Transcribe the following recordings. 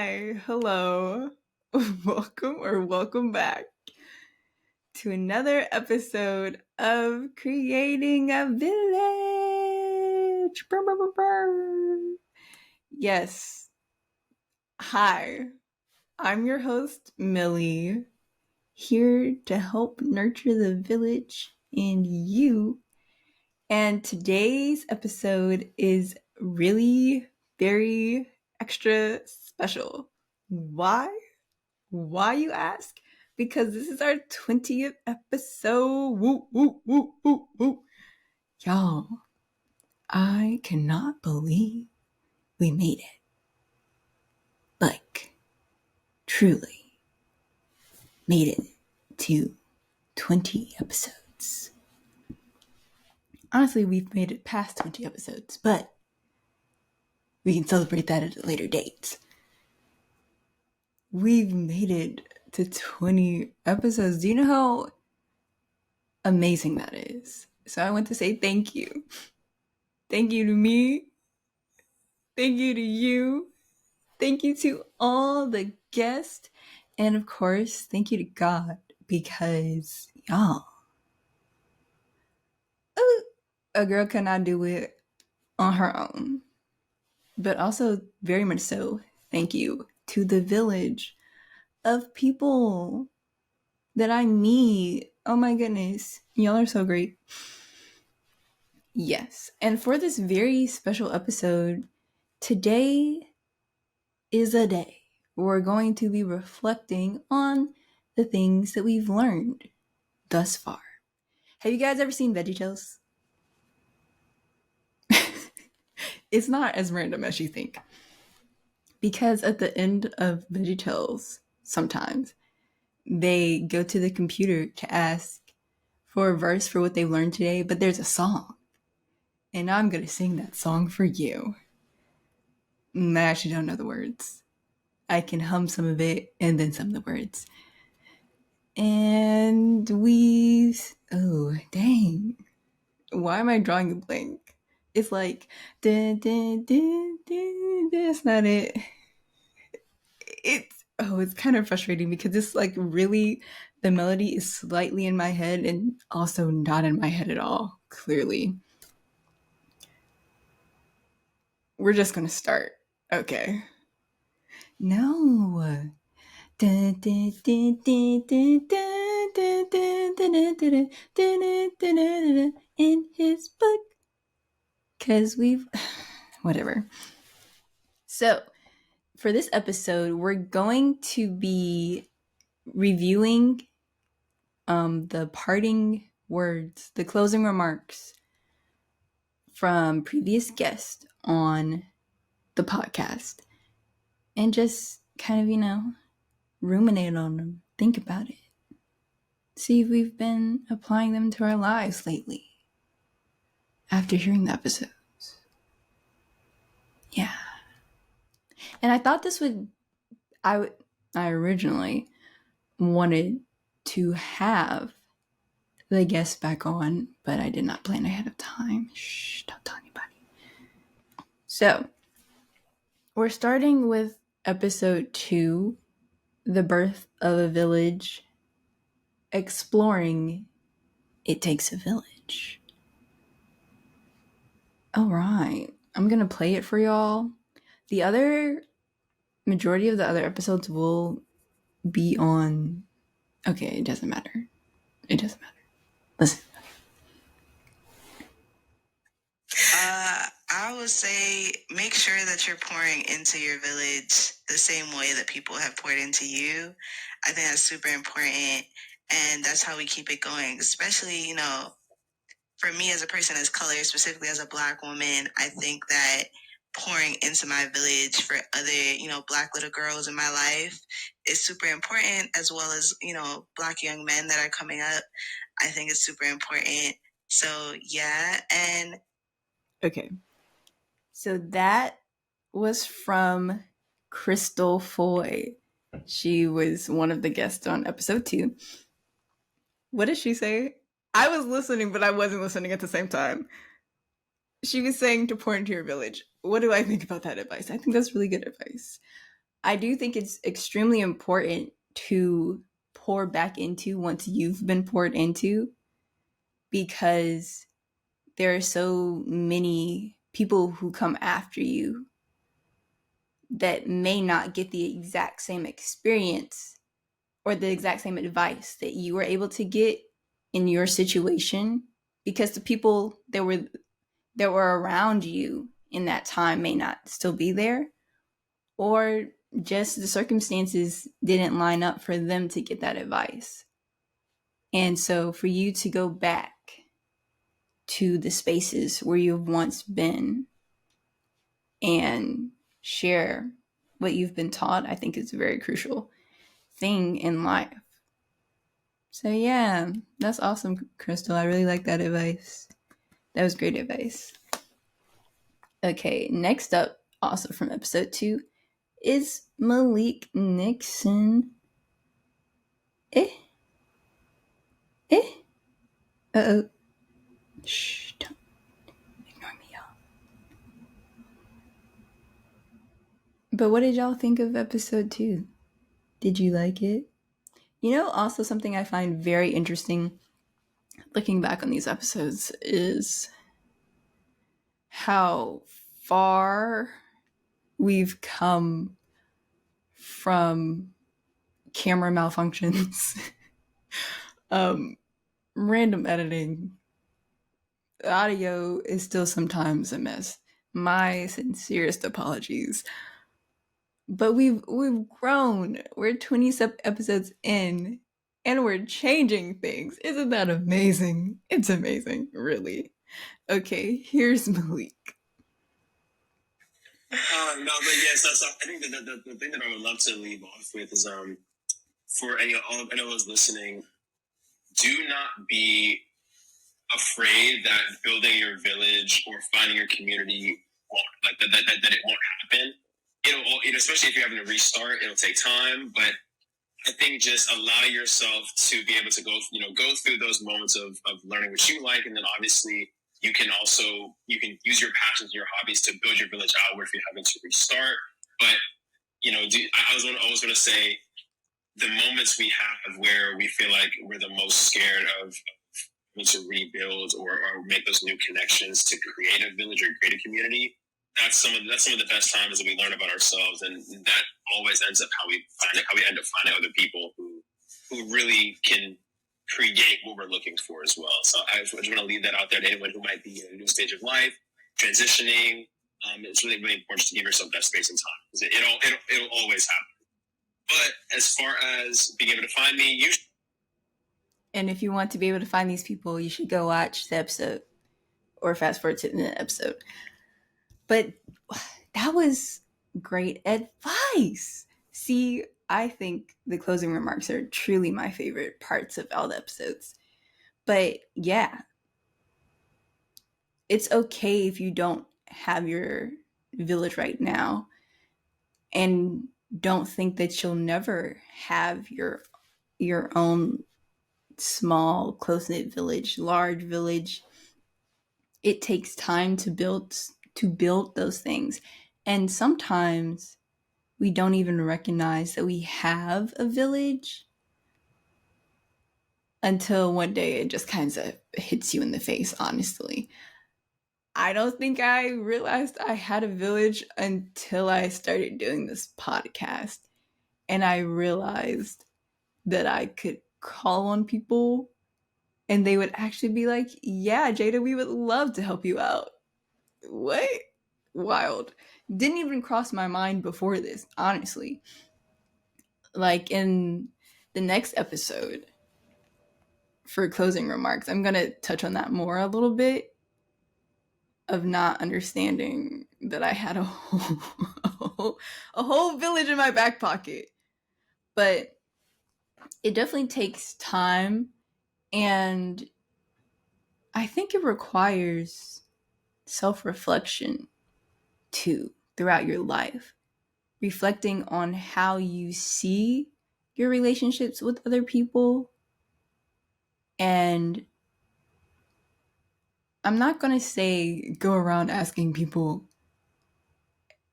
Hi, hello, welcome back to another episode of Creating a Village. Brr, brr, brr, brr. Yes, hi, I'm your host, Millie, here to help nurture the village and you. And today's episode is really very extra special. Why? Why, you ask? Because this is our 20th episode. Woo, woo, woo, woo, woo. Y'all, I cannot believe we made it. Like, truly made it to 20 episodes. Honestly, we've made it past 20 episodes, but we can celebrate that at a later date. We've made it to 20 episodes. Do you know how amazing that is? So I want to say thank you. Thank you to me. Thank you to you. Thank you to all the guests. And of course, thank you to God, because y'all, a girl cannot do it on her own. But also, very much so, thank you to the village of people that I meet. Oh my goodness, y'all are so great. Yes, and for this very special episode, today is a day we're going to be reflecting on the things that we've learned thus far. Have you guys ever seen VeggieTales? It's not as random as you think. Because at the end of VeggieTales, sometimes, they go to the computer to ask for a verse for what they've learned today, but there's a song. And I'm going to sing that song for you. I actually don't know the words. I can hum some of it and then some of the words. And oh, dang. Why am I drawing a blank? It's like, dun, dun, dun, dun, that's not it. It's kind of frustrating because it's like really, the melody is slightly in my head and also not in my head at all, clearly. We're just going to start. Okay. No. In his book. Because whatever. So, for this episode, we're going to be reviewing the parting words, the closing remarks from previous guests on the podcast. And just kind of, ruminate on them, think about it. See if we've been applying them to our lives lately after hearing the episodes. Yeah. And I thought I originally wanted to have the guests back on, but I did not plan ahead of time. Shh, don't tell anybody. So, we're starting with episode 2, The Birth of a Village, exploring It Takes a Village. All right, I'm going to play it for y'all. Majority of the other episodes will be on... Okay, it doesn't matter. Listen. I would say make sure that you're pouring into your village the same way that people have poured into you. I think that's super important, and that's how we keep it going. Especially, for me as a person of color, specifically as a Black woman, I think that pouring into my village for other, Black little girls in my life is super important, as well as, Black young men that are coming up. I think it's super important. So, yeah, and... Okay. So that was from Crystal Foy. She was one of the guests on episode 2. What did she say? I was listening, but I wasn't listening at the same time. She was saying to pour into your village. What do I think about that advice? I think that's really good advice. I do think it's extremely important to pour back into once you've been poured into, because there are so many people who come after you that may not get the exact same experience or the exact same advice that you were able to get in your situation, because the people that were around you in that time may not still be there, or just the circumstances didn't line up for them to get that advice. And so for you to go back to the spaces where you've once been and share what you've been taught, I think is a very crucial thing in life. So yeah, that's awesome, Crystal. I really like that advice. That was great advice. Okay, next up, also from episode 2, is Malik Nixon. Eh? Eh? Uh-oh. Shh, don't ignore me, y'all. But what did y'all think of episode 2? Did you like it? You know, also something I find very interesting looking back on these episodes is how far we've come from camera malfunctions, random editing. The audio is still sometimes a mess. My sincerest apologies. But we've grown. We're 20 episodes in, and we're changing things. Isn't that amazing? It's amazing, really. Okay, here's Malik. No, but yes, I think that the thing that I would love to leave off with is for anyone who's listening, do not be afraid that building your village or finding your community won't that it won't happen. Especially if you're having to restart, it'll take time, but I think just allow yourself to be able to go through those moments of learning what you like, and then obviously you can use your passions and your hobbies to build your village outward if you're having to restart. But I was always going to say the moments we have where we feel like we're the most scared of to rebuild or make those new connections to create a village or create a community. That's some of the best times that we learn about ourselves, and that always ends up how we end up finding other people who really can create what we're looking for as well. So I just want to leave that out there to anyone who might be in a new stage of life, transitioning. It's really, really important to give yourself that space and time, because it'll always happen. But as far as being able to find me, And if you want to be able to find these people, you should go watch the episode or fast forward to the episode. But that was great advice. See, I think the closing remarks are truly my favorite parts of all the episodes. But yeah, it's okay if you don't have your village right now, and don't think that you'll never have your own small, close-knit village, large village. It takes time to build those things. And sometimes we don't even recognize that we have a village until one day it just kind of hits you in the face, honestly. I don't think I realized I had a village until I started doing this podcast. And I realized that I could call on people and they would actually be like, yeah, Jada, we would love to help you out. What? Wild. Didn't even cross my mind before this, honestly. Like in the next episode for closing remarks, I'm going to touch on that more a little bit, of not understanding that I had a whole village in my back pocket. But it definitely takes time, and I think it requires self-reflection too throughout your life, reflecting on how you see your relationships with other people. And I'm not going to say go around asking people,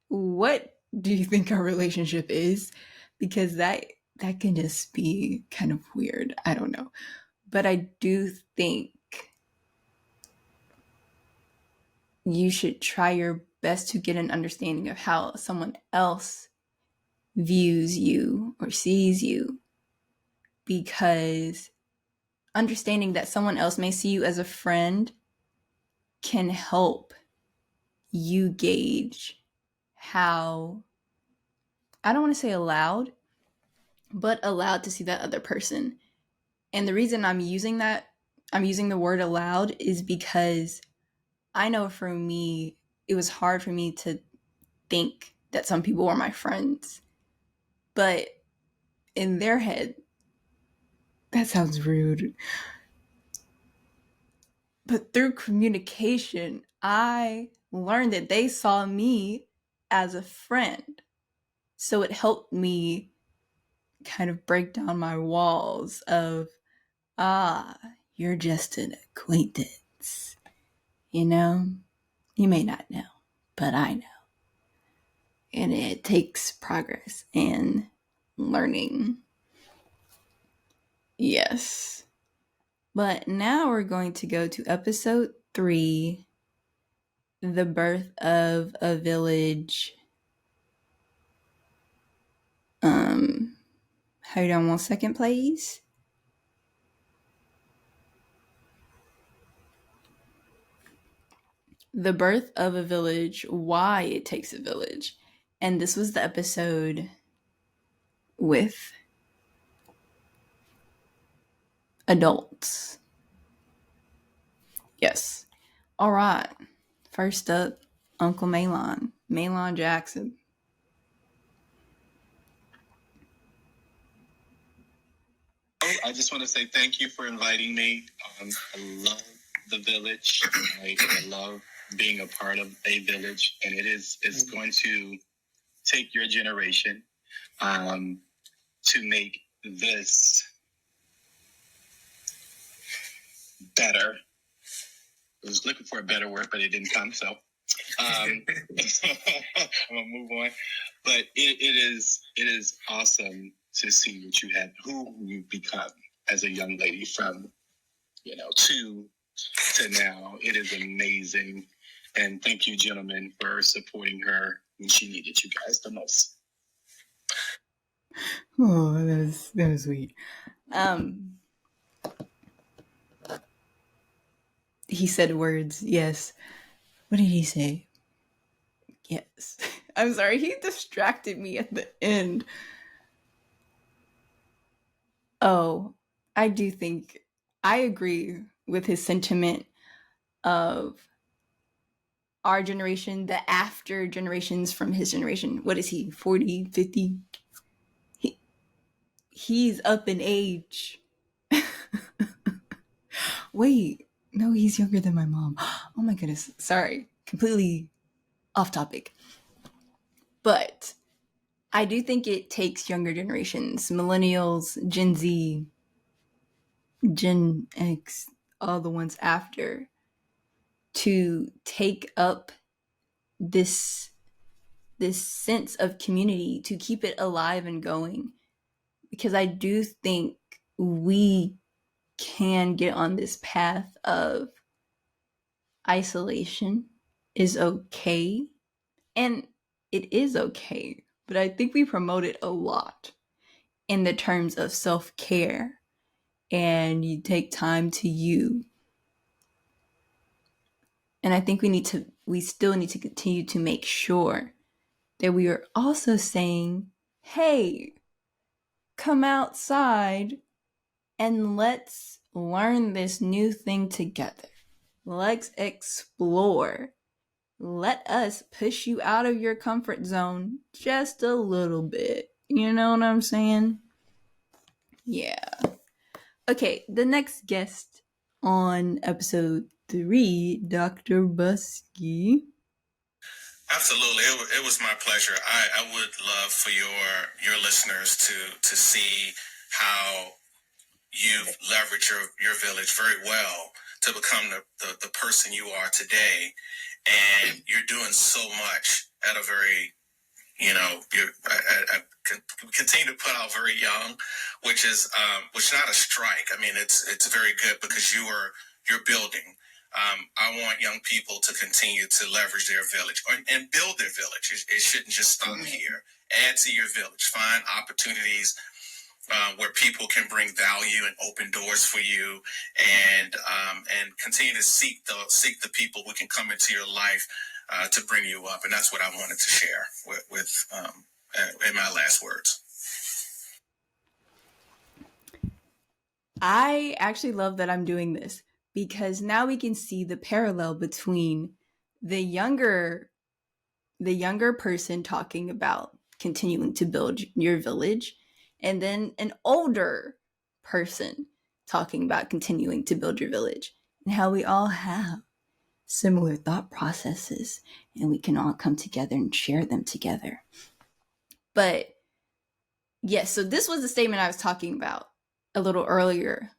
what do you think our relationship is? Because that can just be kind of weird. I don't know. But I do think you should try your best to get an understanding of how someone else views you or sees you, because understanding that someone else may see you as a friend can help you gauge how, I don't want to say allowed, but allowed to see that other person. And the reason I'm using the word allowed is because I know for me, it was hard for me to think that some people were my friends. But in their head, that sounds rude. But through communication, I learned that they saw me as a friend. So it helped me kind of break down my walls of, you're just an acquaintance. You know, you may not know, but I know. And it takes progress and learning. Yes. But now we're going to go to episode 3, The Birth of a Village. Hold on 1 second, please. The Birth of a Village, Why It Takes a Village. And this was the episode with adults. Yes. All right. First up, Uncle Malon Jackson. I just want to say thank you for inviting me. I love the village. I love being a part of a village, and it's going to take your generation to make this better. I was looking for a better word, but it didn't come, so I'm gonna move on. But it is awesome to see what you have, who you've become as a young lady from, two to now. It is amazing. And thank you, gentlemen, for supporting her when she needed you guys the most. Oh, that was sweet. He said words, yes. What did he say? Yes. I'm sorry, he distracted me at the end. Oh, I do think I agree with his sentiment of our generation, the after generations from his generation. What is he, 40, 50? He's up in age. Wait, no, he's younger than my mom. Oh my goodness. Sorry. Completely off topic. But I do think it takes younger generations, millennials, Gen Z, Gen X, all the ones after, to take up this sense of community, to keep it alive and going. Because I do think we can get on this path of isolation is okay. And it is okay. But I think we promote it a lot in the terms of self-care, and you take time to you. And I think we still need to continue to make sure that we are also saying, hey, come outside and let's learn this new thing together. Let's explore. Let us push you out of your comfort zone just a little bit. You know what I'm saying? Yeah. Okay, the next guest on episode 3, Dr. Busky. Absolutely, it was my pleasure. I would love for your listeners to see how you've leveraged your village very well to become the person you are today, and you're doing so much at a very I continue to put out very young, which is not a strike. I mean, it's very good because you're building. I want young people to continue to leverage their village and build their village. It shouldn't just stop here. Add to your village. Find opportunities where people can bring value and open doors for you, and continue to seek the people who can come into your life to bring you up. And that's what I wanted to share with in my last words. I actually love that I'm doing this because now we can see the parallel between the younger person talking about continuing to build your village and then an older person talking about continuing to build your village, and how we all have similar thought processes and we can all come together and share them together. But yes, so this was the statement I was talking about a little earlier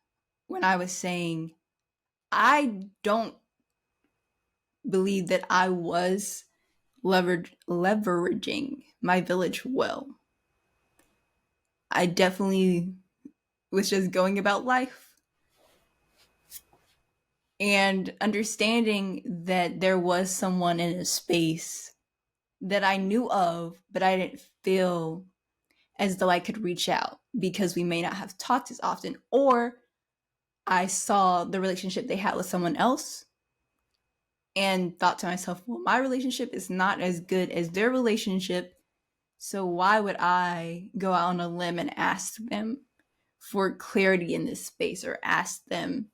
when I was saying I don't believe that I was leveraging my village well. I definitely was just going about life and understanding that there was someone in a space that I knew of, but I didn't feel as though I could reach out because we may not have talked as often, or I saw the relationship they had with someone else and thought to myself, well, my relationship is not as good as their relationship, so why would I go out on a limb and ask them for clarity in this space, or ask them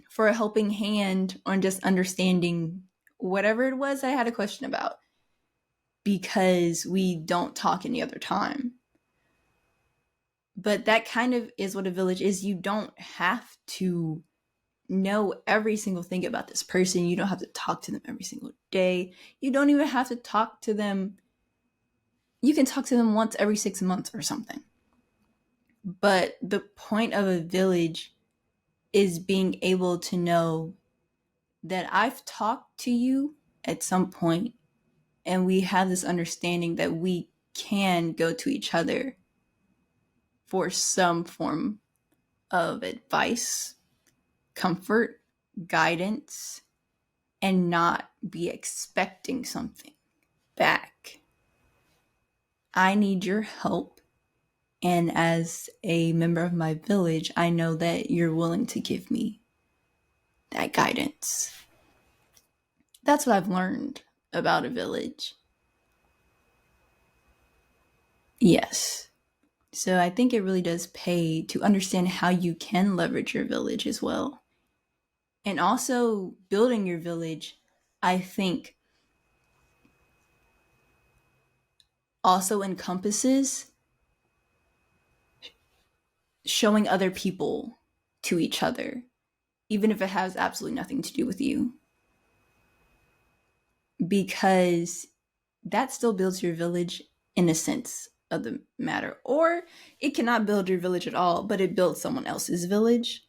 for a helping hand on just understanding whatever it was I had a question about, because we don't talk any other time. But that kind of is what a village is. You don't have to know every single thing about this person. You don't have to talk to them every single day. You don't even have to talk to them. You can talk to them once every 6 months or something. But the point of a village is being able to know that I've talked to you at some point, and we have this understanding that we can go to each other for some form of advice, comfort, guidance, and not be expecting something back. I need your help. And as a member of my village, I know that you're willing to give me that guidance. That's what I've learned about a village. Yes. So I think it really does pay to understand how you can leverage your village as well. And also building your village, I think, also encompasses showing other people to each other, even if it has absolutely nothing to do with you. Because that still builds your village in a sense of the matter. Or it cannot build your village at all, but it builds someone else's village.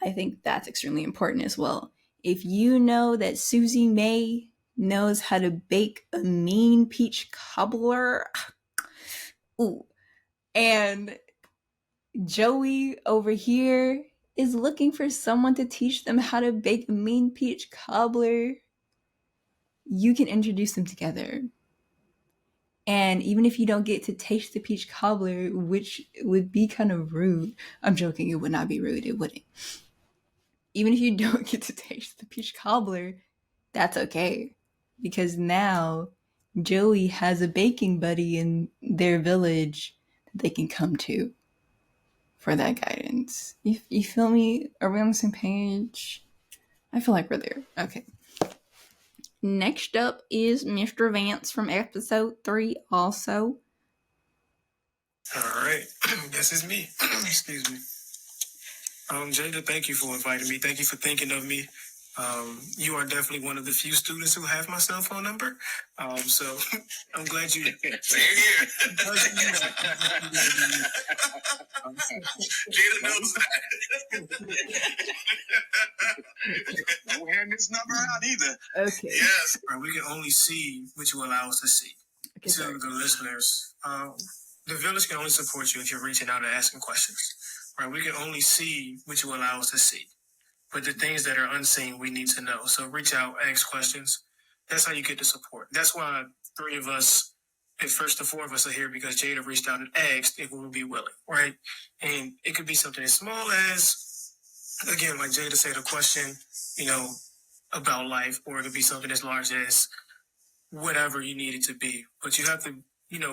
I think that's extremely important as well. If you know that Susie May knows how to bake a mean peach cobbler, ooh, and Joey over here is looking for someone to teach them how to bake a mean peach cobbler, you can introduce them together. And even if you don't get to taste the peach cobbler, which would be kind of rude, I'm joking, it would not be rude, it wouldn't. Even if you don't get to taste the peach cobbler, that's okay. Because now Joey has a baking buddy in their village that they can come to for that guidance. You feel me? Are we on the same page? I feel like we're there. Okay. Next up is Mr. Vance from episode 3 also. All right. This is me. Excuse me. Jada, thank you for inviting me. Thank you for thinking of me. You are definitely one of the few students who have my cell phone number. So I'm glad you. Same here. Jada knows that. Don't hand this number out either. Okay. Yes. We can only see what you allow us to see. Yes, to sir. the listeners, the village can only support you if you're reaching out and asking questions. Right? We can only see what you allow us to see. But the things that are unseen, we need to know. So reach out, ask questions. That's how you get the support. That's why three of us, at first the four of us are here, because Jada reached out and asked if we would be willing, right? And it could be something as small as, again, like Jada said, a question, about life, or it could be something as large as whatever you need it to be. But you have to,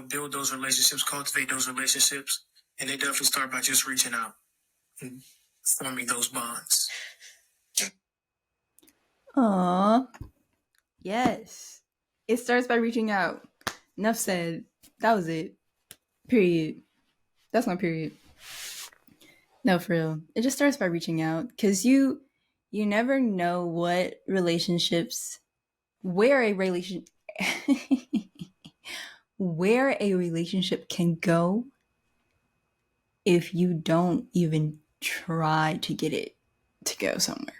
build those relationships, cultivate those relationships, and they definitely start by just reaching out and forming those bonds. Aww. Yes. It starts by reaching out. Enough said. That was it. Period. That's my period. No, for real. It just starts by reaching out, because you never know what relationships, where a relation where a relationship can go if you don't even try to get it to go somewhere.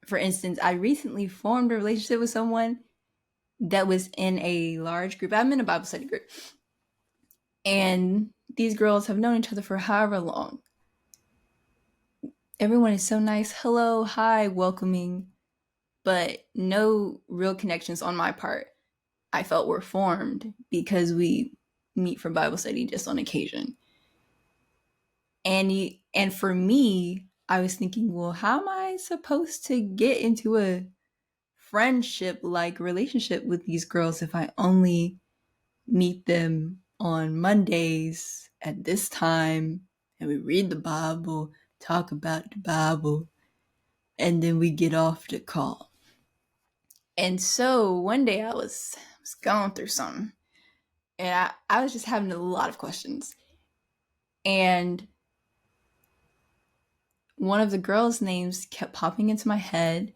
For instance, I recently formed a relationship with someone that was in a large group. I'm in a Bible study group. And these girls have known each other for however long. Everyone is so nice. Hello, hi, welcoming. But no real connections on my part I felt were formed, because we meet for Bible study just on occasion. And for me, I was thinking, well, how am I supposed to get into a friendship like relationship with these girls if I only meet them on Mondays at this time, and we read the Bible, talk about the Bible, and then we get off the call. And so one day I was going through something, and I was just having a lot of questions. And one of the girls' names kept popping into my head.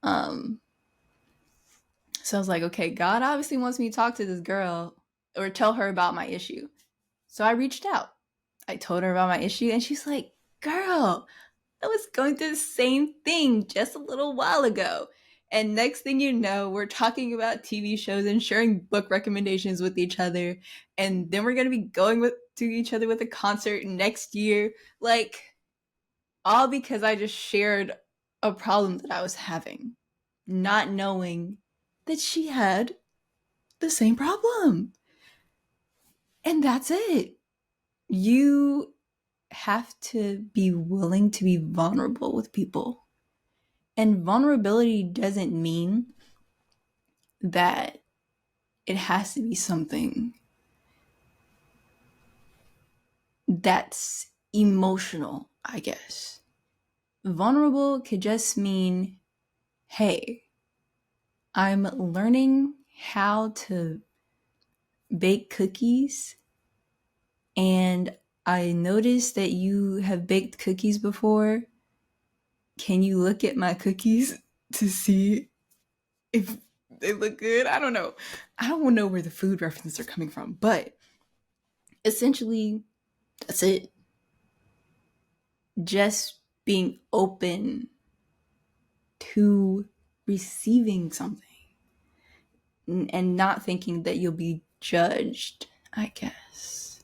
So I was like, okay, God obviously wants me to talk to this girl or tell her about my issue. So I reached out. I told her about my issue, and she's like, girl, I was going through the same thing just a little while ago. And next thing you know, we're talking about TV shows and sharing book recommendations with each other. And then we're going to be going to each other with a concert next year. Like, all because I just shared a problem that I was having, not knowing that she had the same problem. And that's it. You have to be willing to be vulnerable with people. And vulnerability doesn't mean that it has to be something that's emotional, I guess. Vulnerable could just mean, hey, I'm learning how to bake cookies, and I noticed that you have baked cookies before. Can you look at my cookies to see if they look good? I don't know. I don't know where the food references are coming from, but essentially, that's it. Just being open to receiving something and not thinking that you'll be judged, I guess.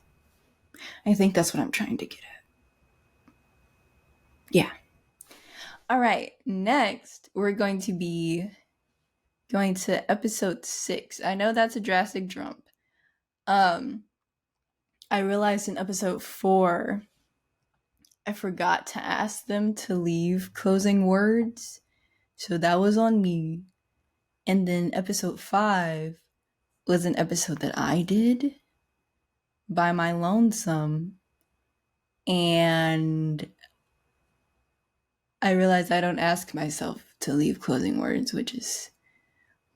I think that's what I'm trying to get at. Yeah. All right. Next, we're going to be going to episode 6. I know that's a drastic jump. I realized in episode 4, I forgot to ask them to leave closing words. So that was on me. And then episode 5 was an episode that I did by my lonesome. And I realized I don't ask myself to leave closing words, which is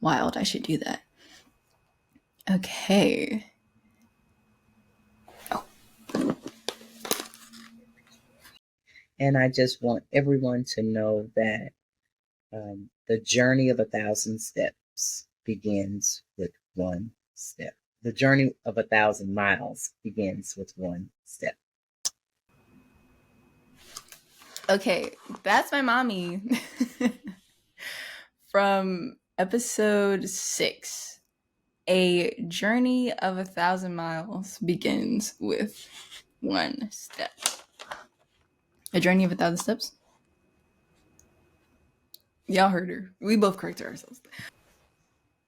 wild. I should do that. Okay. And I just want everyone to know that the journey of 1,000 steps begins with one step. The journey of 1,000 miles begins with one step. Okay, that's my mommy from episode 6. A journey of 1,000 miles begins with one step. A journey of 1,000 steps? Y'all heard her. We both corrected ourselves.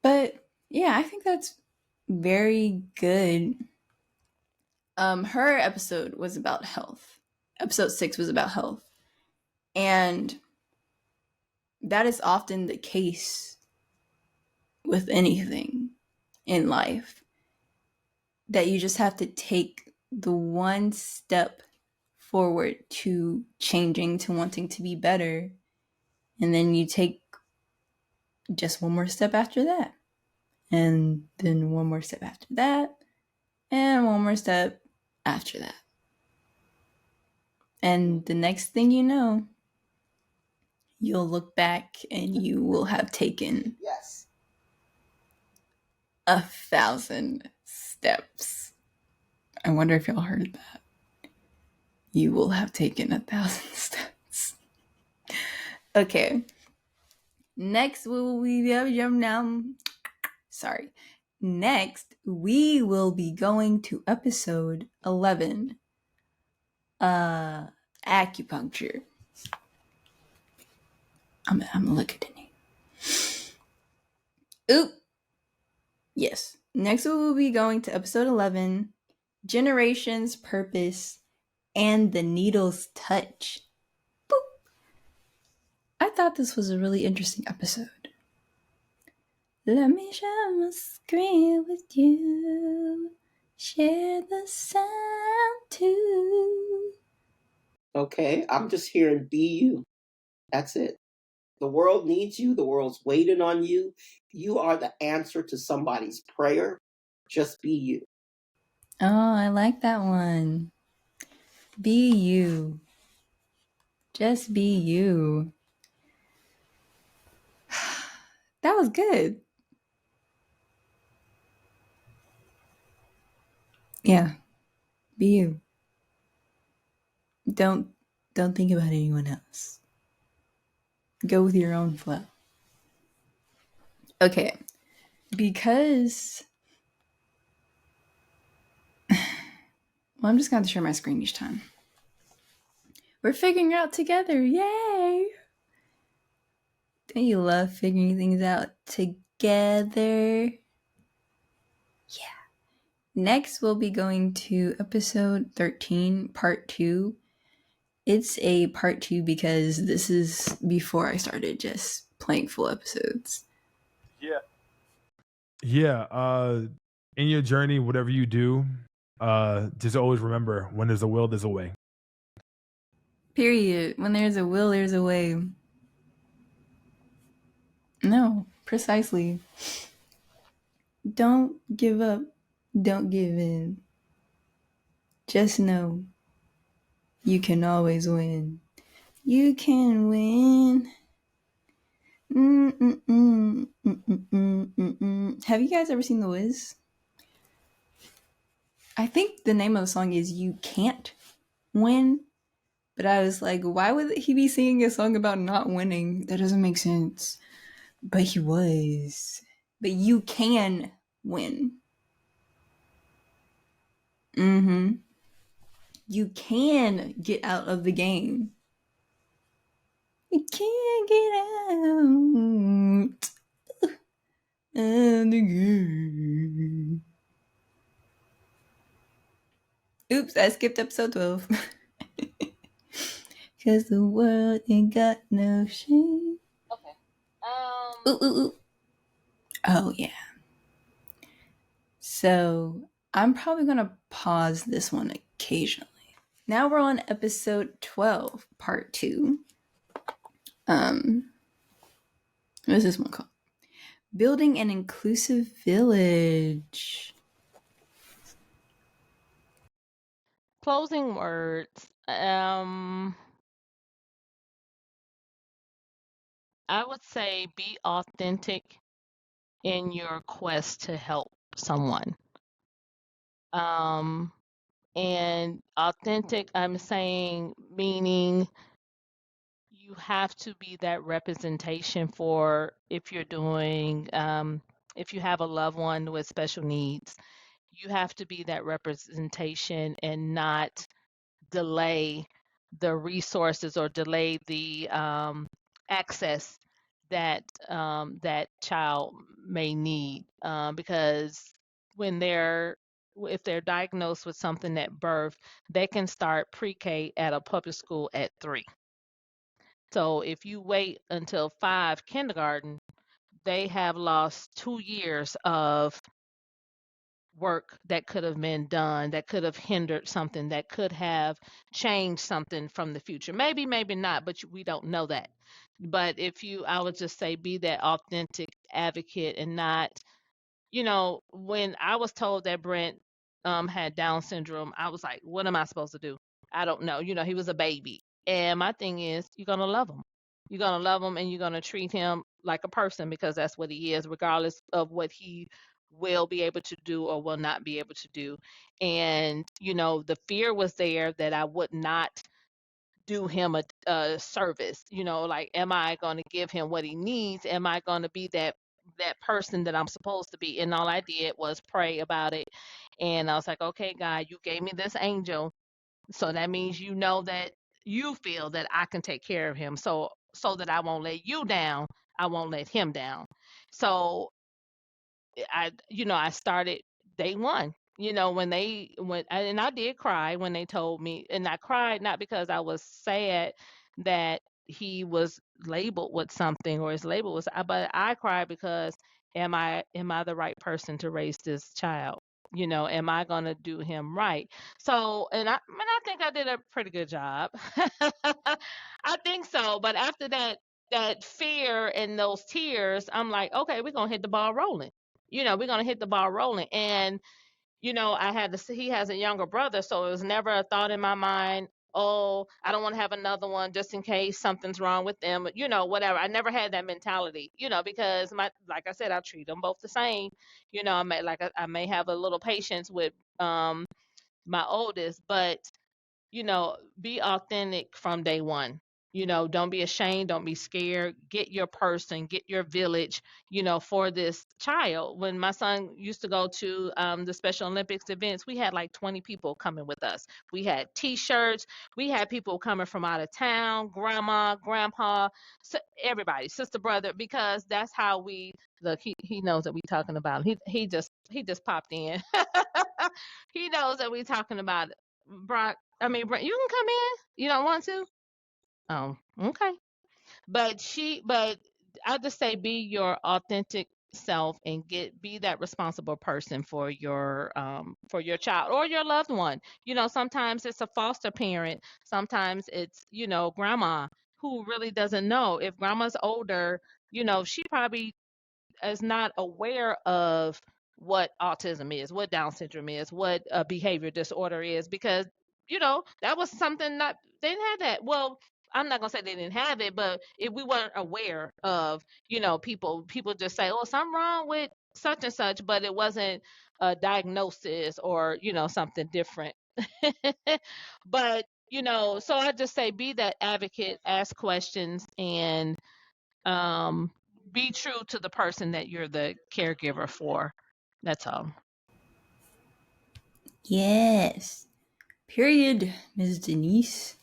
But yeah, I think that's very good. Her episode was about health. Episode 6 was about health. And that is often the case with anything in life, that you just have to take the one step forward to changing, to wanting to be better, and then you take just one more step after that, and then one more step after that, and one more step after that. And the next thing you know, you'll look back and you will have taken 1,000 steps. I wonder if y'all heard that. You will have taken 1,000 steps. Okay. Next Next, we will be going to episode 11. Acupuncture. I'm gonna look at the name. Oop. Yes. Next, we will be going to episode 11, Generations, Purpose, and the Needle's Touch. Boop. I thought this was a really interesting episode. Let me share my screen with you. Share the sound too. Okay, I'm just hearing be you. That's it. The world needs you. The world's waiting on you. You are the answer to somebody's prayer. Just be you. Oh, I like that one. Be you. Just be you. That was good. Yeah. Be you. Don't think about anyone else. Go with your own flow. Okay. Because well, I'm just going to share my screen each time. We're figuring it out together. Yay! Don't you love figuring things out together? Yeah. Next, we'll be going to episode 13, part 2. It's a part 2 because this is before I started just playing full episodes. Yeah. In your journey, whatever you do, just always remember, when there's a will, there's a way. Period. When there's a will, there's a way. No, precisely. Don't give up. Don't give in. Just know you can always win. You can win. Have you guys ever seen The Wiz? I think the name of the song is You Can't Win. But I was like, why would he be singing a song about not winning? That doesn't make sense. But he was. But you can win. You can get out of the game. You can't get out of the game. Oops, I skipped episode 12. Cause the world ain't got no shame. Okay. Ooh. Oh, yeah. So I'm probably going to pause this one occasionally. Now we're on episode 12, part 2. What is this one called? Building an Inclusive Village. Closing words. I would say be authentic in your quest to help someone. And authentic, I'm saying, meaning you have to be that representation for if you're doing if you have a loved one with special needs, you have to be that representation and not delay the resources or delay the access that that child may need, because when they're if they're diagnosed with something at birth, they can start pre-K at a public school at 3. So if you wait until 5 kindergarten, they have lost 2 years of work that could have been done, that could have hindered something, that could have changed something from the future. Maybe, maybe not, but we don't know that. But if you, I would just say, be that authentic advocate and not, when I was told that Brent had Down syndrome, I was like, what am I supposed to do? I don't know. He was a baby. And my thing is, you're going to love him. You're going to love him and you're going to treat him like a person because that's what he is, regardless of what he will be able to do or will not be able to do. And, the fear was there that I would not do him a service, like, am I going to give him what he needs? Am I going to be that person that I'm supposed to be? And all I did was pray about it. And I was like, okay, God, you gave me this angel. So that means that you feel that I can take care of him. So that I won't let you down, I won't let him down. So I started day one. And I did cry when they told me, and I cried not because I was sad that he was labeled with something or his label was, but I cried because am I the right person to raise this child? Am I gonna do him right? So, and I think I did a pretty good job. I think so. But after that fear and those tears, I'm like, okay, we're gonna hit the ball rolling. We're gonna hit the ball rolling. And I had he has a younger brother, so it was never a thought in my mind, oh, I don't want to have another one just in case something's wrong with them, whatever. I never had that mentality, because like I said, I treat them both the same. I may have a little patience with my oldest, but be authentic from day one. Don't be ashamed, don't be scared. Get your person, get your village, for this child. When my son used to go to the Special Olympics events, we had like 20 people coming with us. We had T-shirts, we had people coming from out of town, grandma, grandpa, everybody, sister, brother, because that's how we look. He knows that we talking about him. He just popped in. He knows that we talking about Brock. I mean, Brent, you can come in. You don't want to? Oh, okay. But I just say be your authentic self and be that responsible person for your child or your loved one. Sometimes it's a foster parent. Sometimes it's, grandma who really doesn't know. If grandma's older, she probably is not aware of what autism is, what Down syndrome is, what a behavior disorder is, because that was something that they didn't have that. Well, I'm not gonna say they didn't have it, but if we weren't aware of, people just say, oh, something wrong with such and such, but it wasn't a diagnosis or something different. But so I just say be that advocate, ask questions, and um, be true to the person that you're the caregiver for. That's all. Yes. Period, Ms. Denise.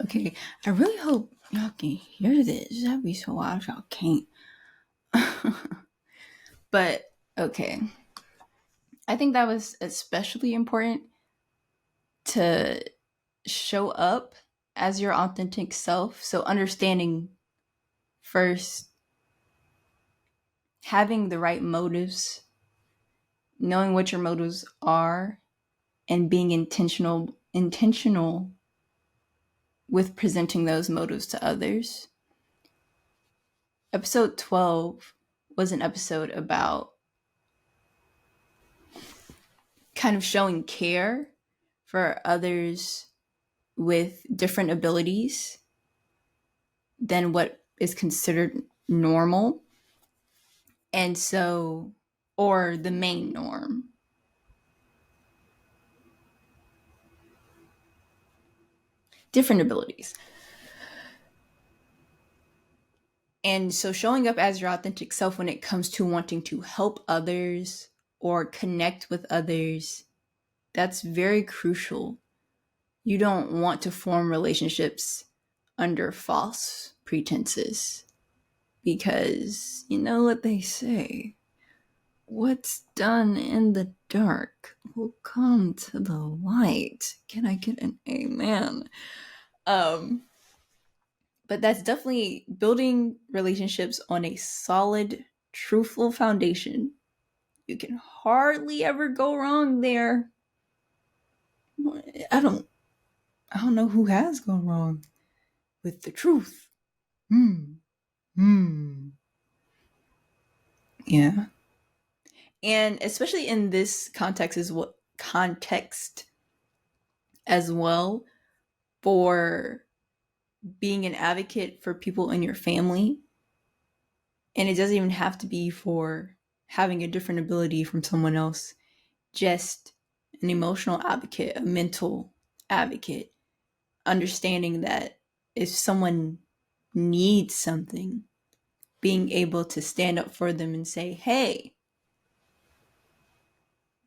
Okay, I really hope y'all can hear this. That'd be so wild if y'all can't. But okay. I think that was especially important to show up as your authentic self. So understanding first, having the right motives, knowing what your motives are, and being intentional with presenting those motives to others. Episode 12 was an episode about kind of showing care for others with different abilities than what is considered normal. And so, or the main norm. Different abilities. And so showing up as your authentic self when it comes to wanting to help others or connect with others, that's very crucial. You don't want to form relationships under false pretenses because you know what they say, what's done in the dark will come to the light. Can I get an amen? But that's definitely building relationships on a solid, truthful foundation. You can hardly ever go wrong there. I don't know who has gone wrong with the truth. Yeah. And especially in this context as well, for being an advocate for people in your family. And it doesn't even have to be for having a different ability from someone else, just an emotional advocate, a mental advocate, understanding that if someone needs something, being able to stand up for them and say, hey,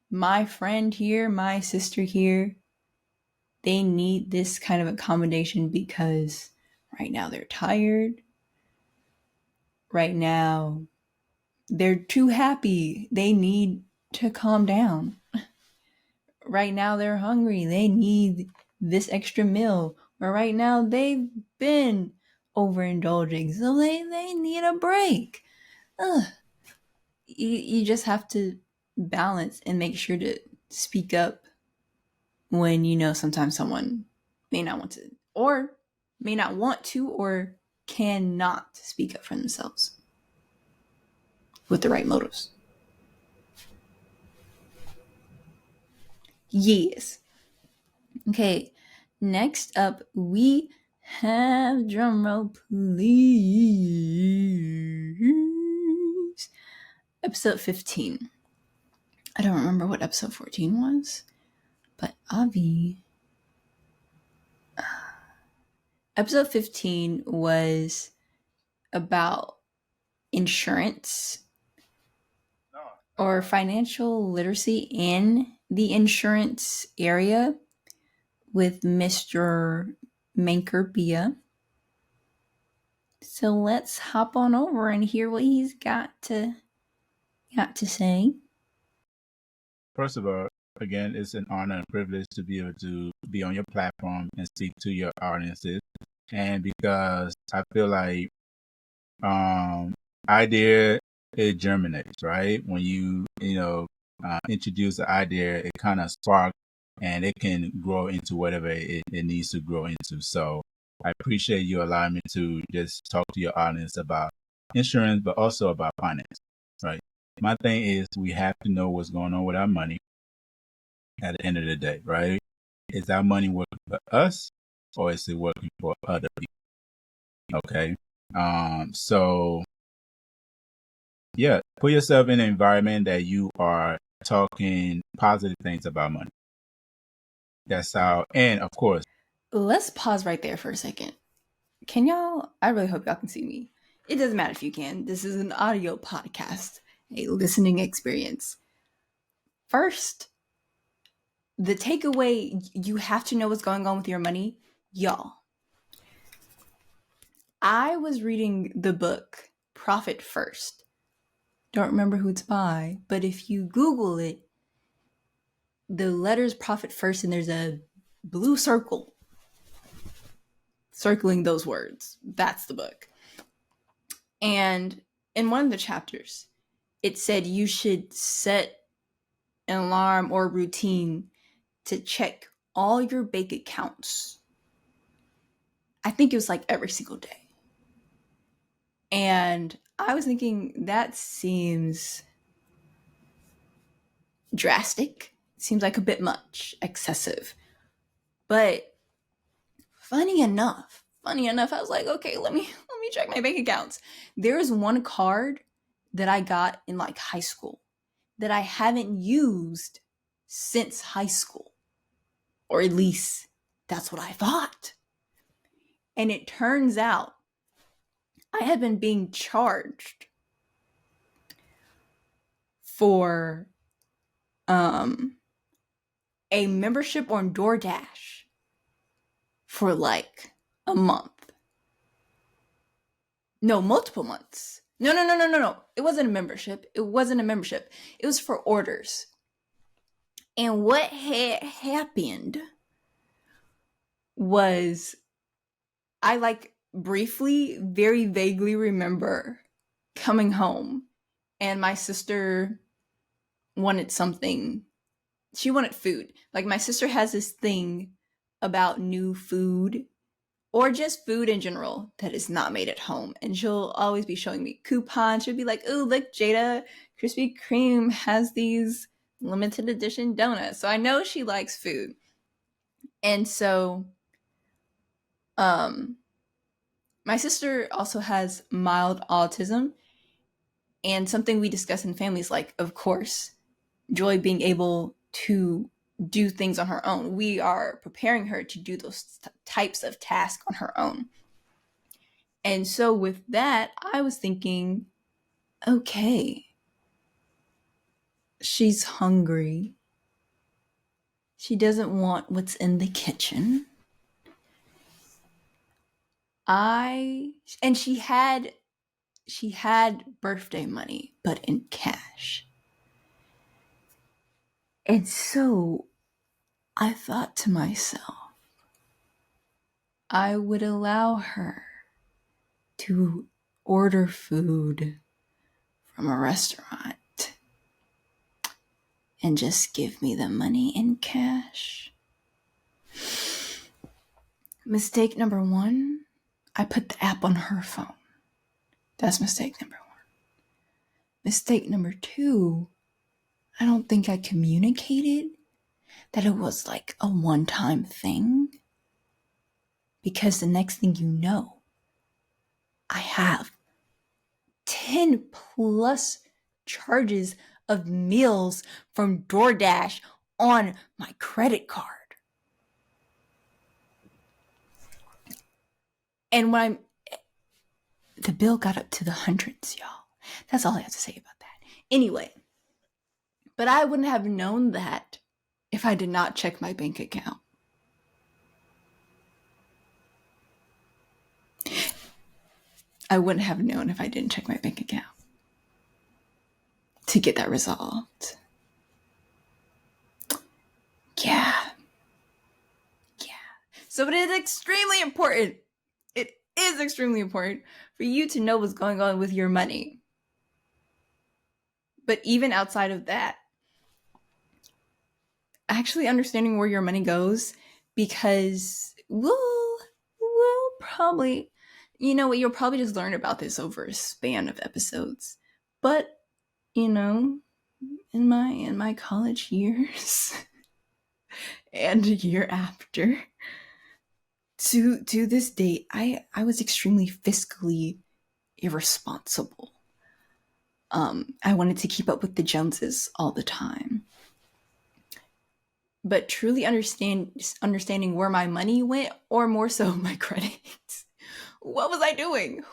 my friend here, my sister here, they need this kind of accommodation because right now they're tired. Right now they're too happy. They need to calm down. Right now they're hungry. They need this extra meal. Or right now they've been overindulging, so they need a break. Ugh. You just have to balance and make sure to speak up when you know sometimes someone may not want to, or may not want to, or cannot speak up for themselves with the right motives. Yes. Okay, next up we have, drumroll please, episode 15. I don't remember what episode 14 was, but Avi. Episode 15 was about insurance or financial literacy in the insurance area with Mr. Mankerbia. So let's hop on over and hear what he's got to say. First of all, again, it's an honor and privilege to be able to be on your platform and speak to your audiences. And because I feel like idea, it germinates, right? When you introduce the idea, it kind of sparks and it can grow into whatever it needs to grow into. So I appreciate you allowing me to just talk to your audience about insurance, but also about finance, right? My thing is we have to know what's going on with our money at the end of the day, right? Is our money working for us or is it working for other people? Okay. So yeah, put yourself in an environment that you are talking positive things about money. That's how, and of course, let's pause right there for a second. Can y'all, I really hope y'all can see me. It doesn't matter if you can. This is an audio podcast, a listening experience. First, the takeaway, you have to know what's going on with your money. Y'all, I was reading the book Profit First. Don't remember who it's by, but if you Google it, the letters Profit First, and there's a blue circle circling those words. That's the book. And in one of the chapters, it said you should set an alarm or routine to check all your bank accounts. I think it was like every single day. And I was thinking that seems drastic. Seems like a bit much, excessive. But funny enough, I was like, okay, let me check my bank accounts. There's one card that I got in like high school that I haven't used since high school. Or at least that's what I thought. And it turns out I had been being charged for a membership on DoorDash for like a month. No, multiple months. No. It wasn't a membership. It was for orders. And what had happened was I like briefly, very vaguely remember coming home and my sister wanted something. She wanted food. Like my sister has this thing about new food or just food in general that is not made at home. And she'll always be showing me coupons. She'll be like, "Ooh, look, Jada, Krispy Kreme has these limited edition donuts." So I know she likes food. And so my sister also has mild autism, and something we discuss in families, like, of course, Joy being able to do things on her own. We are preparing her to do those types of tasks on her own. And so with that, I was thinking, okay, she's hungry. She doesn't want what's in the kitchen. And she had birthday money, but in cash. And so I thought to myself, I would allow her to order food from a restaurant and just give me the money in cash. Mistake number one, I put the app on her phone. That's mistake number one. Mistake number two, I don't think I communicated that it was like a one-time thing. Because the next thing you know, I have 10 plus charges of meals from DoorDash on my credit card. And the bill got up to the hundreds, y'all. That's all I have to say about that. Anyway, but I wouldn't have known that if I did not check my bank account. I wouldn't have known if I didn't check my bank account to get that resolved. Yeah. So it is extremely important. It is extremely important for you to know what's going on with your money. But even outside of that, actually understanding where your money goes, because we'll probably, you know what, you'll probably just learn about this over a span of episodes. But, you know, in my college years and a year after, to this date, I was extremely fiscally irresponsible. I wanted to keep up with the Joneses all the time. But truly understanding where my money went, or more so my credit. What was I doing?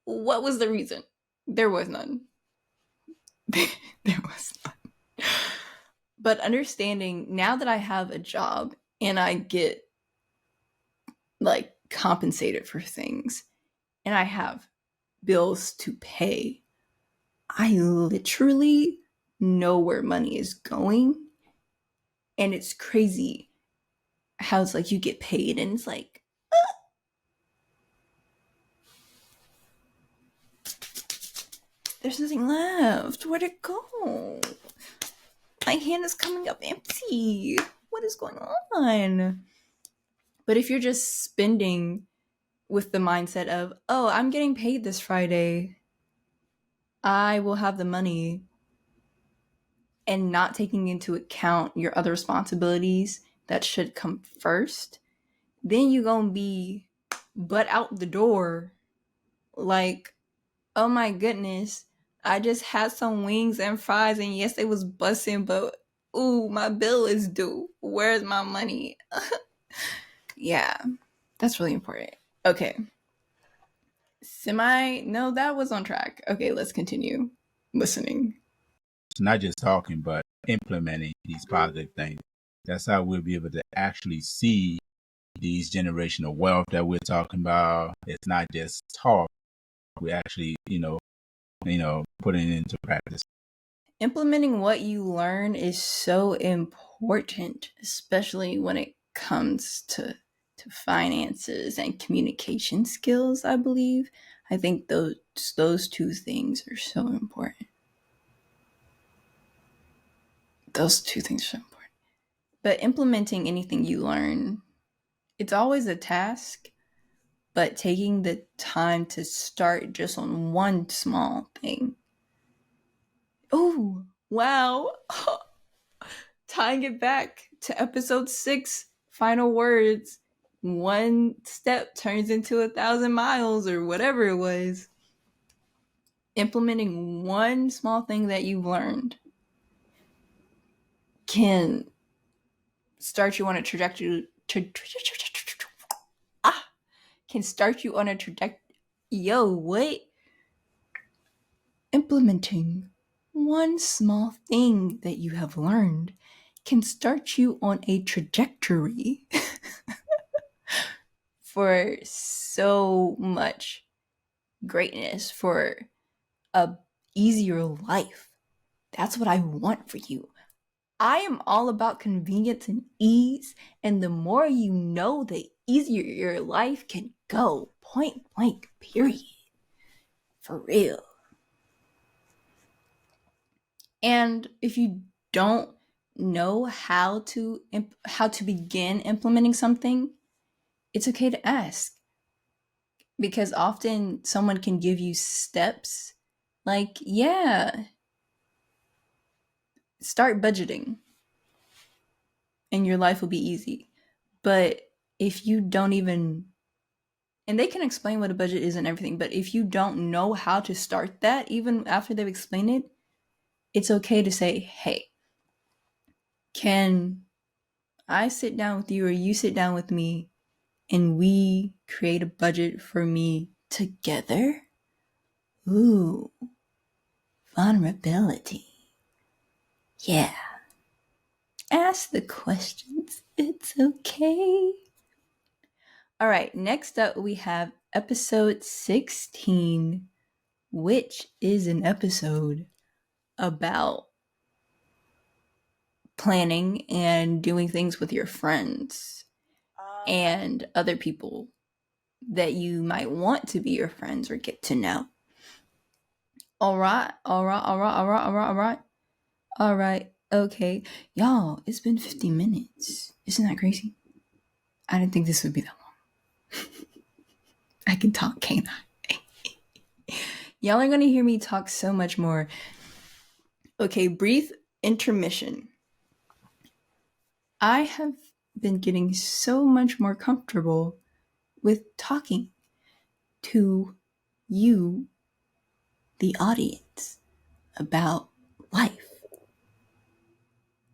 What was the reason? There was none. There was none. But understanding now that I have a job and I get like compensated for things and I have bills to pay, I literally know where money is going. And it's crazy how it's like you get paid and it's like, there's nothing left. Where'd it go? My hand is coming up empty. What is going on? But if you're just spending with the mindset of, oh, I'm getting paid this Friday, I will have the money, and not taking into account your other responsibilities that should come first, then you're gonna be butt out the door like, oh my goodness, I just had some wings and fries and yes, it was busting, but ooh, my bill is due. Where's my money? Yeah, that's really important. Okay. No, that was on track. Okay, let's continue listening. It's not just talking, but implementing these positive things. That's how we'll be able to actually see these generational wealth that we're talking about. It's not just talk. We actually, putting it into practice. Implementing what you learn is so important, especially when it comes to finances and communication skills, I believe. I think those two things are so important. Those two things are so important. But implementing anything you learn, it's always a task, but taking the time to start just on one small thing. Oh, wow. Tying it back to episode 6, final words. One step turns into 1,000 miles or whatever it was. Implementing one small thing that you've learned can start you on a trajectory. Can start you on a trajectory. Yo, what? Implementing one small thing that you have learned can start you on a trajectory for so much greatness, for a easier life. That's what I want for you. I am all about convenience and ease, and the more you know, the easier your life can go. Point blank, period. For real. And if you don't know how to begin implementing something, it's okay to ask, because often someone can give you steps like, yeah, start budgeting and your life will be easy. But if you don't even, and they can explain what a budget is and everything, but if you don't know how to start that, even after they've explained it, it's okay to say, hey, can I sit down with you or you sit down with me and we create a budget for me together? Ooh, vulnerability. Yeah. Ask the questions. It's okay. All right, next up we have episode 16, which is an episode about planning and doing things with your friends and other people that you might want to be your friends or get to know. All right. Okay. Y'all, it's been 50 minutes. Isn't that crazy? I didn't think this would be that long. I can talk, can't I? Y'all are going to hear me talk so much more. Okay, brief intermission. I have been getting so much more comfortable with talking to you, the audience, about life.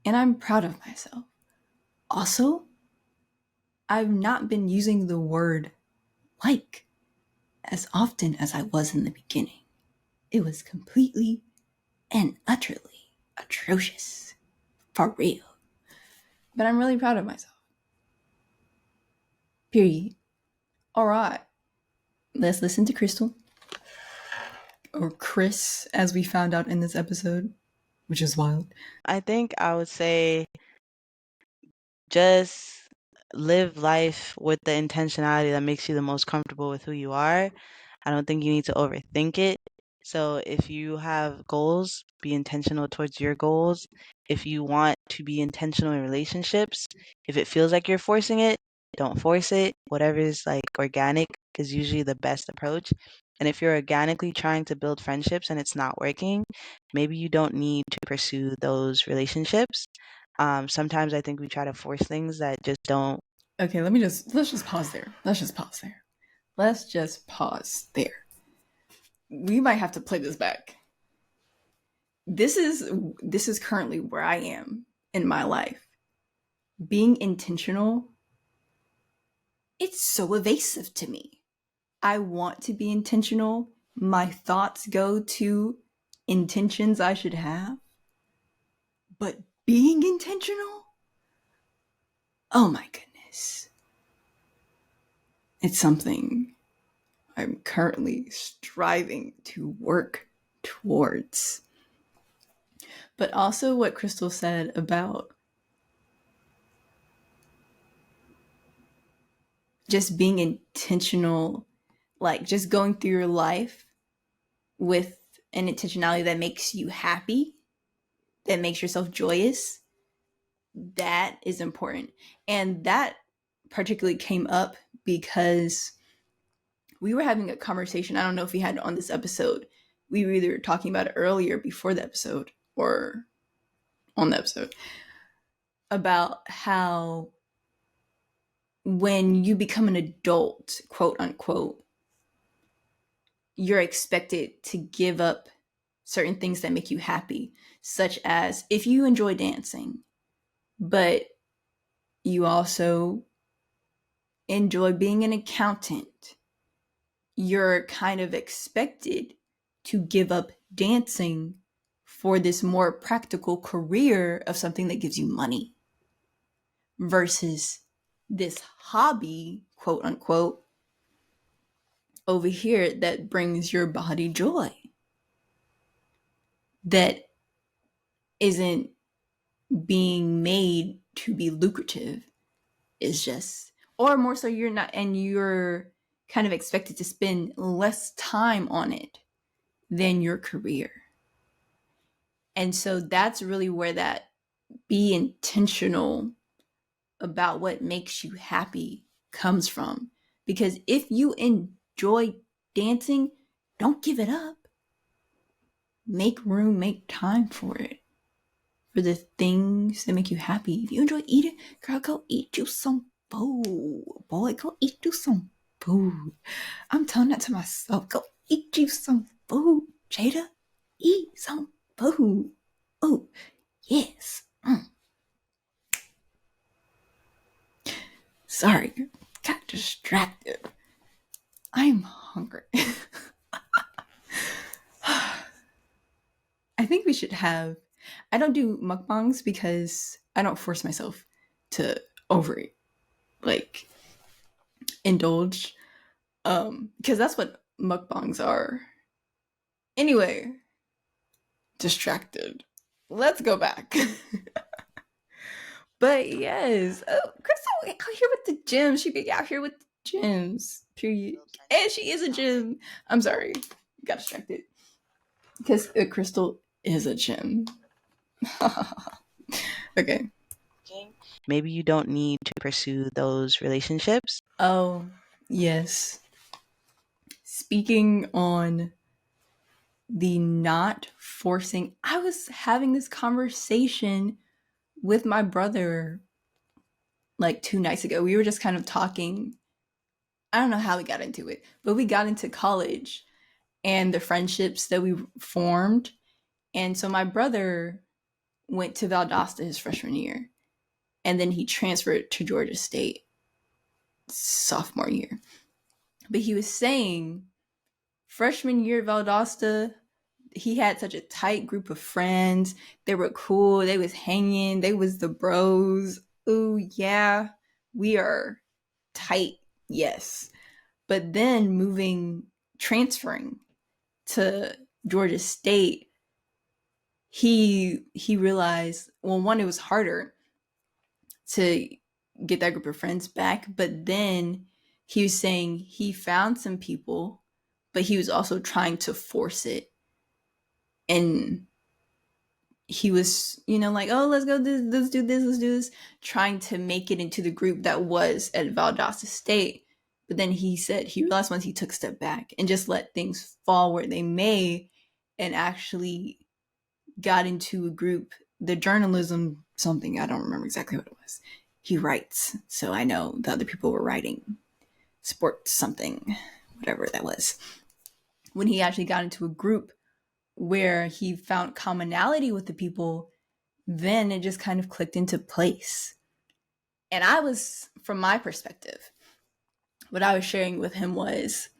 And I'm proud of myself. Also, I've not been using the word like as often as I was in the beginning. It was completely and utterly atrocious. For real. But I'm really proud of myself. Period. All right. Let's listen to Crystal. Or Chris, as we found out in this episode, which is wild. I think I would say just live life with the intentionality that makes you the most comfortable with who you are. I don't think you need to overthink it. So if you have goals, be intentional towards your goals. If you want to be intentional in relationships, if it feels like you're forcing it, don't force it. Whatever is like organic is usually the best approach. And if you're organically trying to build friendships and it's not working, maybe you don't need to pursue those relationships. Sometimes I think we try to force things that just don't. Okay, let's just pause there. Let's just pause there. We might have to play this back. This is currently where I am in my life. Being intentional, it's so evasive to me. I want to be intentional, my thoughts go to intentions I should have. But being intentional? Oh my goodness. It's something I'm currently striving to work towards. But also what Crystal said about just being intentional, like just going through your life with an intentionality that makes you happy, that makes yourself joyous, that is important. And that particularly came up because we were having a conversation. I don't know if we had it on this episode. We were either talking about it earlier before the episode or on the episode about how when you become an adult, quote unquote, you're expected to give up certain things that make you happy, such as if you enjoy dancing, but you also enjoy being an accountant, you're kind of expected to give up dancing for this more practical career of something that gives you money versus this hobby, quote unquote, over here that brings your body joy, that isn't being made to be lucrative. It's just, or more so, you're not, and you're kind of expected to spend less time on it than your career. And so that's really where that be intentional about what makes you happy comes from. Because if you enjoy dancing, don't give it up. Make room, make time for it. For the things that make you happy. If you enjoy eating, girl, go eat you some food. Boy, go eat you some food. I'm telling that to myself. Go eat you some food, Jada. Eat some food. Oh, yes. Sorry, got distracted. I'm hungry. I think we should have. I don't do mukbangs because I don't force myself to overeat, like indulge, because that's what mukbangs are. Anyway, distracted. Let's go back. But yes, Crystal out here with the gym. She be out here with the gyms. Period. And she is a gym. I'm sorry, got distracted because Crystal is a gym. Okay. Maybe you don't need to pursue those relationships. Oh, yes. Speaking on the not forcing, I was having this conversation with my brother like 2 nights ago. We were just kind of talking. I don't know how we got into it, but we got into college and the friendships that we formed. And so my brother went to Valdosta his freshman year, and then he transferred to Georgia State sophomore year. But he was saying freshman year at Valdosta, he had such a tight group of friends. They were cool. They was hanging. They was the bros. Ooh, yeah, we are tight. Yes. But then transferring to Georgia State, he realized, well, one, it was harder to get that group of friends back, but then he was saying he found some people, but he was also trying to force it. And he was, like, oh, let's go, let's do this, trying to make it into the group that was at Valdosta State. But then he said he realized once he took a step back and just let things fall where they may, and actually got into a group, the journalism something, I don't remember exactly what it was. He writes, so I know the other people were writing sports something, whatever that was. When he actually got into a group where he found commonality with the people, then it just kind of clicked into place. And I was, from my perspective, what I was sharing with him was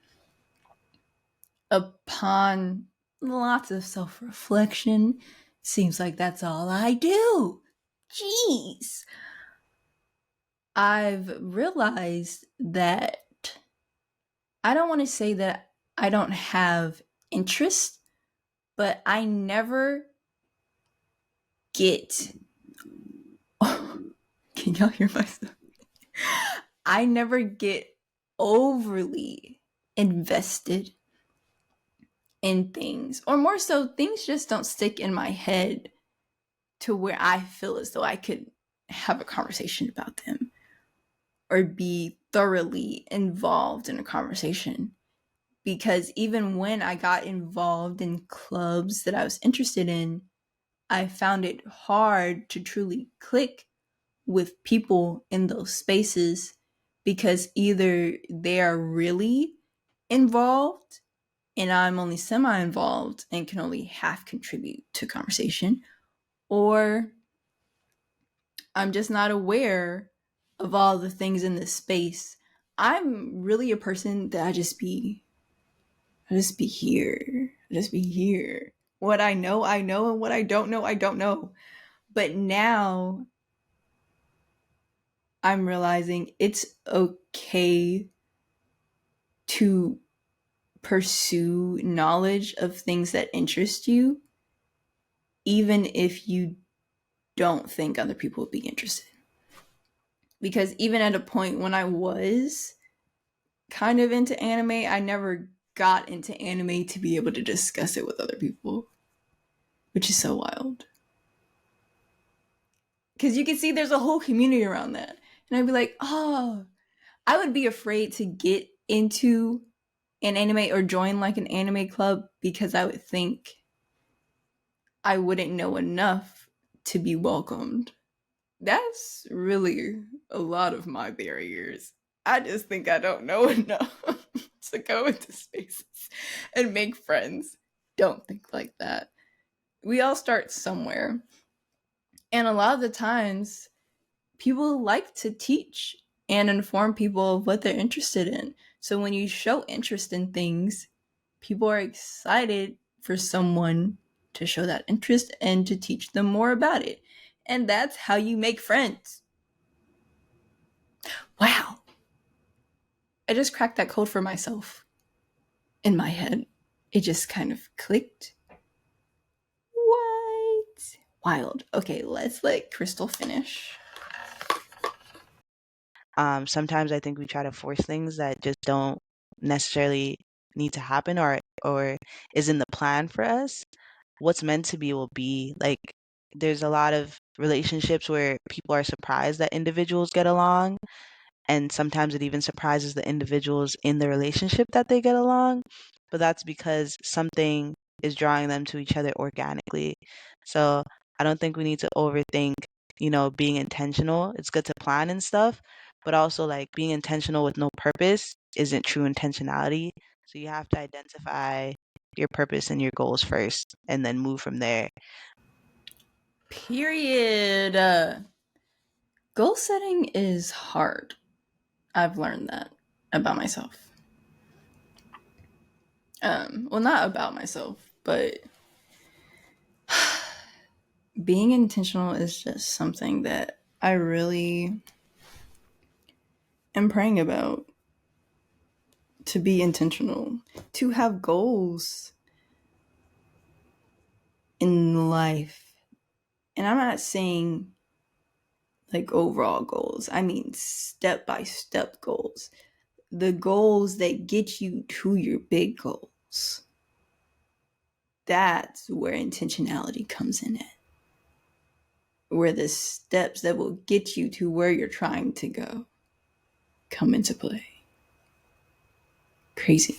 upon lots of self reflection, seems like that's all I do. Jeez. I've realized that I don't want to say that I don't have interest, but I never get. Can y'all hear myself? I never get overly invested in things, or more so, things just don't stick in my head to where I feel as though I could have a conversation about them or be thoroughly involved in a conversation. Because even when I got involved in clubs that I was interested in, I found it hard to truly click with people in those spaces because either they are really involved and I'm only semi involved and can only half contribute to conversation, or I'm just not aware of all the things in this space. I'm really a person that I just be here. I just be here. What I know, and what I don't know, I don't know. But now I'm realizing it's okay to pursue knowledge of things that interest you, even if you don't think other people would be interested. Because even at a point when I was kind of into anime, I never got into anime to be able to discuss it with other people, which is so wild. Because you can see there's a whole community around that. And I'd be like, oh, I would be afraid to get into an anime or join like an anime club because I would think I wouldn't know enough to be welcomed. That's really a lot of my barriers. I just think I don't know enough to go into spaces and make friends. Don't think like that. We all start somewhere. And a lot of the times, people like to teach and inform people of what they're interested in. So when you show interest in things, people are excited for someone to show that interest and to teach them more about it. And that's how you make friends. Wow. I just cracked that code for myself in my head. It just kind of clicked. What? Wild. Okay, let's let Crystal finish. Sometimes I think we try to force things that just don't necessarily need to happen or is in the plan for us. What's meant to be will be. Like there's a lot of relationships where people are surprised that individuals get along, and sometimes it even surprises the individuals in the relationship that they get along, but that's because something is drawing them to each other organically. So I don't think we need to overthink, being intentional. It's good to plan and stuff, but also like being intentional with no purpose isn't true intentionality. So you have to identify your purpose and your goals first and then move from there. Period. Goal setting is hard. I've learned that about myself. Well, not about myself, but being intentional is just something that I really am praying about. To be intentional, to have goals in life. And I'm not saying like overall goals, I mean step by step goals. The goals that get you to your big goals. That's where intentionality comes in at. Where the steps that will get you to where you're trying to go come into play. Crazy.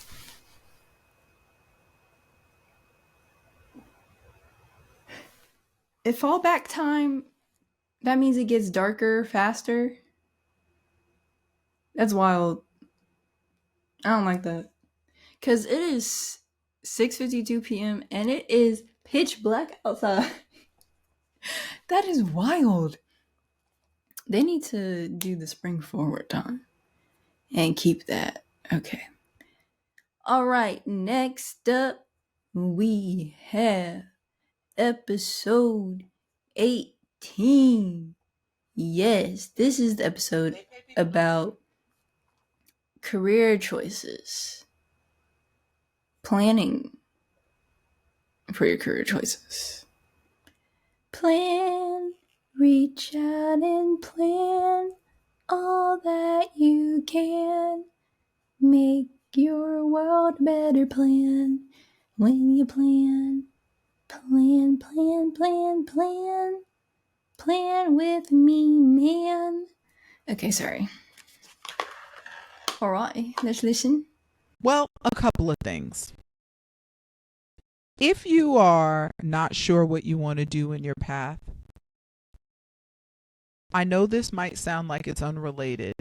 If fallback time, that means it gets darker faster. That's wild. I don't like that. Because it is 6:52 p.m. and it is pitch black outside. That is wild. They need to do the spring forward time and keep that. Okay. All right, next up, we have episode 18. Yes, this is the episode about career choices, planning for your career choices. Plan, reach out and plan all that you can. Make your world a better plan when you plan. Plan, plan, plan, plan. Plan with me, man. Okay, sorry. All right, let's listen. Well, a couple of things. If you are not sure what you want to do in your path, I know this might sound like it's unrelated,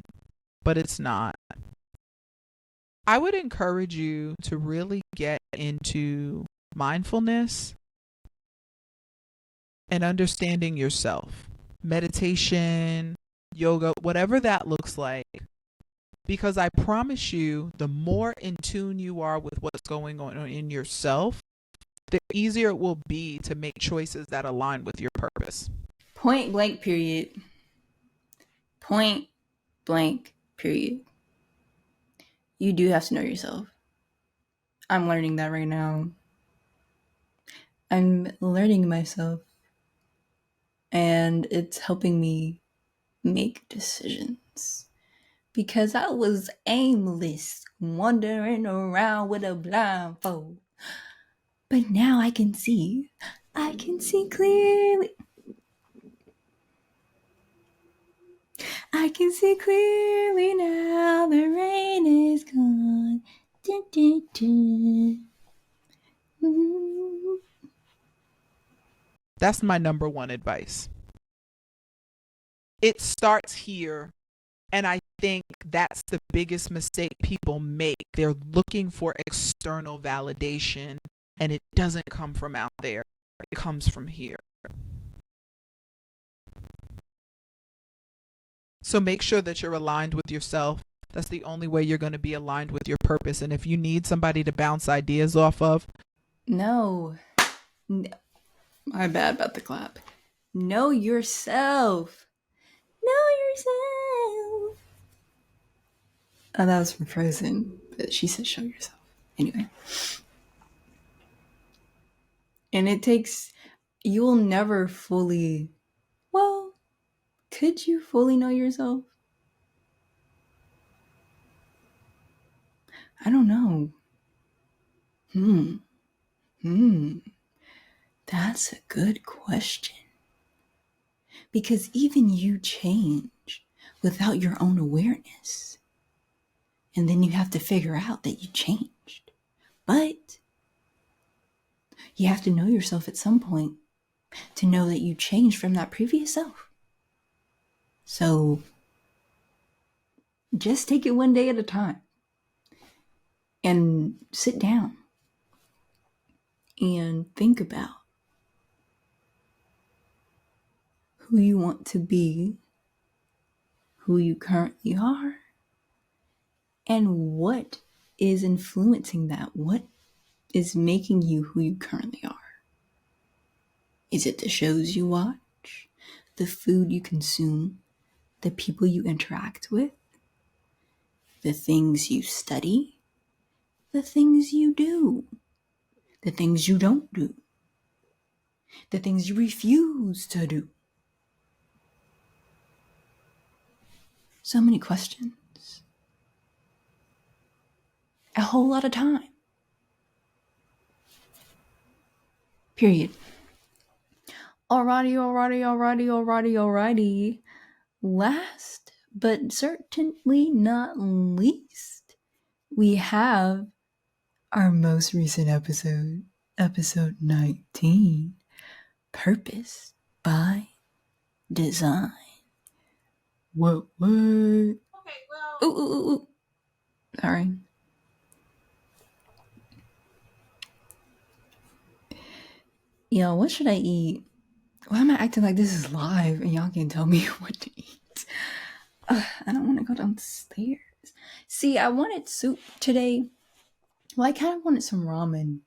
but it's not. I would encourage you to really get into mindfulness and understanding yourself. Meditation, yoga, whatever that looks like. Because I promise you, the more in tune you are with what's going on in yourself, the easier it will be to make choices that align with your purpose. Point blank, period. Point blank, period. You do have to know yourself. I'm learning that right now. I'm learning myself. And it's helping me make decisions. Because I was aimless, wandering around with a blindfold. But now I can see. I can see clearly. I can see clearly now. The rain is gone. Dun, dun, dun. Mm-hmm. That's my number one advice. It starts here, and I think that's the biggest mistake people make. They're looking for external validation, and it doesn't come from out there. It comes from here. So make sure that you're aligned with yourself. That's the only way you're going to be aligned with your purpose. And if you need somebody to bounce ideas off of, No. My bad about the clap. Know yourself. Know yourself. Oh, that was from Frozen, but she said show yourself. Anyway. And it takes, you'll never fully, well, could you fully know yourself? I don't know. That's a good question. Because even you change without your own awareness. And then you have to figure out that you changed. But you have to know yourself at some point to know that you changed from that previous self. So just take it one day at a time and sit down and think about who you want to be, who you currently are, and what is influencing that. What is making you who you currently are? Is it the shows you watch, the food you consume, the people you interact with, the things you study, the things you do, the things you don't do, the things you refuse to do? So many questions. A whole lot of time. Period. Alrighty. Last but certainly not least, we have our most recent episode, episode 19, Purpose by Design. What? Okay, well. Ooh. Sorry. Yo, what should I eat? Why am I acting like this is live and y'all can tell me what to eat? I don't want to go downstairs. See, I wanted soup today, Well, I kind of wanted some ramen.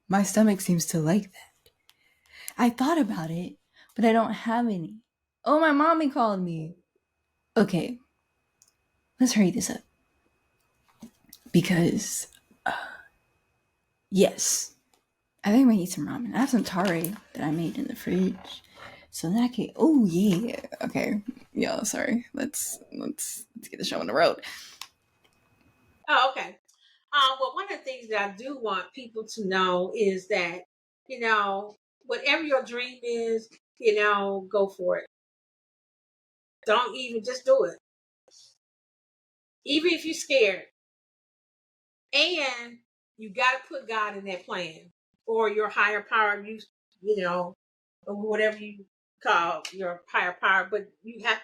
My stomach seems to like that. I thought about it, but I don't have any. Oh, my mommy called me. Okay, let's hurry this up. Because, yes, I think I might eat some ramen. I have some tare that I made in the fridge. So in that case, oh yeah, okay, yeah. Sorry, let's get the show on the road. Oh, okay. Well, one of the things that I do want people to know is that, whatever your dream is, go for it. Don't even just do it. Even if you're scared. And you got to put God in that plan or your higher power, or whatever you call your higher power. But you got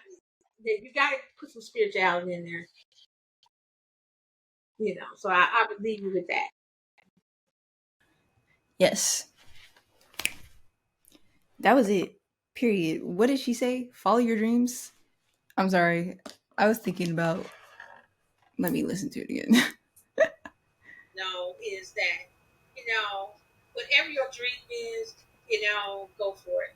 to put some spirituality in there, So I would leave you with that. Yes, that was it. Period. What did she say? Follow your dreams. I'm sorry. I was thinking about. Let me listen to it again. No, is that, whatever your dream is, go for it.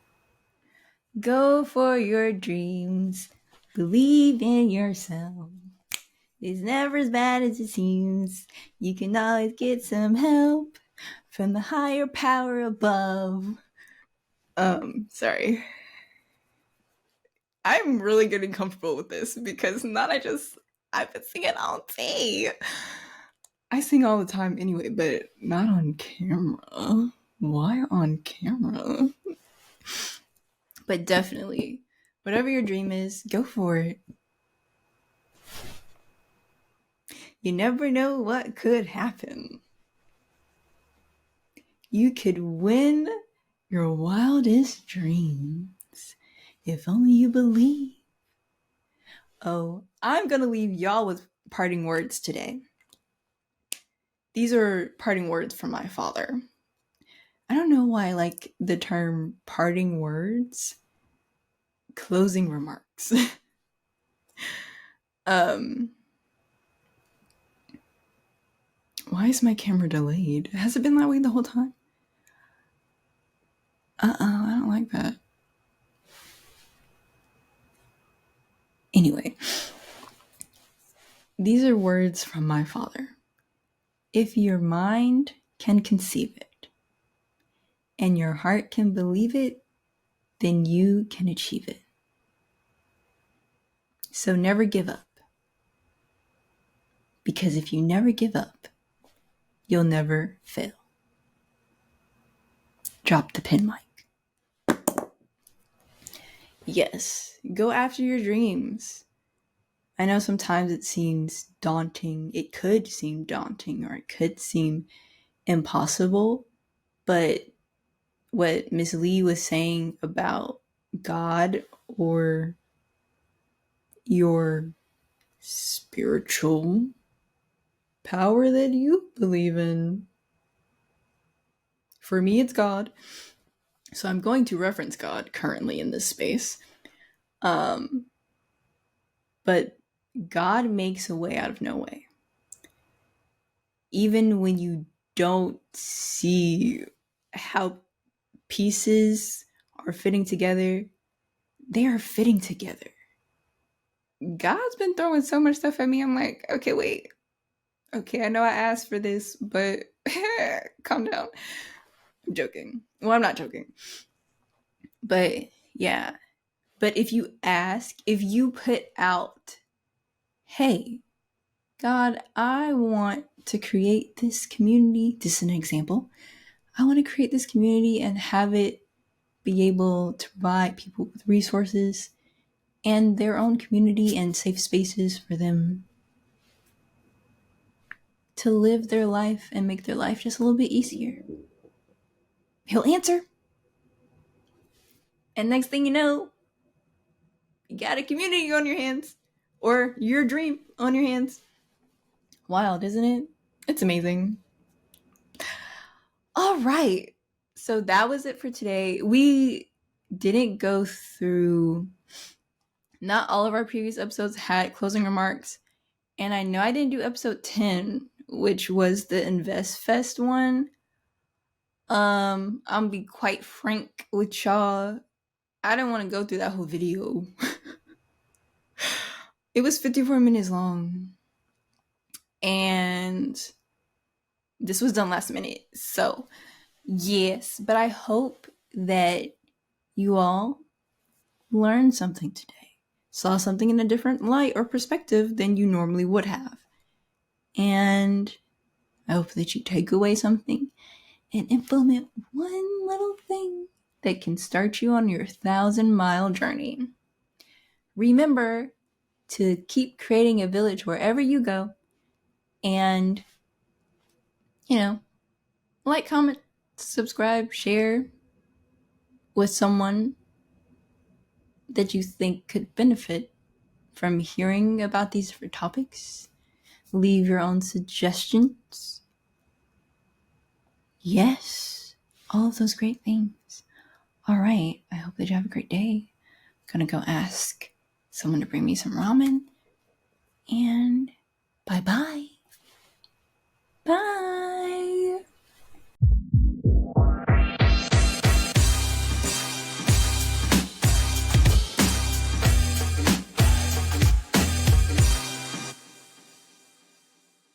Go for your dreams. Believe in yourself. It's never as bad as it seems. You can always get some help from the higher power above. Sorry. I'm really getting comfortable with this because I've been singing all day. I sing all the time anyway, but not on camera. Why on camera? But definitely, whatever your dream is, go for it. You never know what could happen. You could win your wildest dreams if only you believe. Oh, I'm gonna leave y'all with parting words today. These are parting words from my father. I don't know why I like the term parting words. Closing remarks. Why is my camera delayed? Has it been that way the whole time? I don't like that. Anyway, these are words from my father. If your mind can conceive it and your heart can believe it, then you can achieve it. So never give up. Because if you never give up, you'll never fail. Drop the pin mic. Yes, go after your dreams. I know sometimes it seems daunting. It could seem daunting or it could seem impossible. But what Miss Lee was saying about God or your spiritual power that you believe in. For me, it's God. So I'm going to reference God currently in this space. But God makes a way out of no way. Even when you don't see how pieces are fitting together, they are fitting together. God's been throwing so much stuff at me. I'm like, okay, wait. Okay, I know I asked for this, but calm down. I'm joking. Well, I'm not joking. But yeah. But if you ask, if you put out, hey, God, I want to create this community. This is an example. I want to create this community and have it be able to provide people with resources and their own community and safe spaces for them to live their life and make their life just a little bit easier. He'll answer. And next thing you know, you got a community on your hands or your dream on your hands. Wild, isn't it? It's amazing. All right. So that was it for today. We didn't go through, not all of our previous episodes had closing remarks. And I know I didn't do episode 10, which was the Invest Fest one. I'll be quite frank with y'all. I didn't want to go through that whole video. It was 54 minutes long. And this was done last minute. So, yes, but I hope that you all learned something today, saw something in a different light or perspective than you normally would have. And I hope that you take away something and implement one little thing that can start you on your 1,000-mile journey. Remember to keep creating a village wherever you go, and, like, comment, subscribe, share with someone that you think could benefit from hearing about these different topics. Leave your own suggestions. Yes, all of those great things. All right, I hope that you have a great day. I'm gonna go ask someone to bring me some ramen, and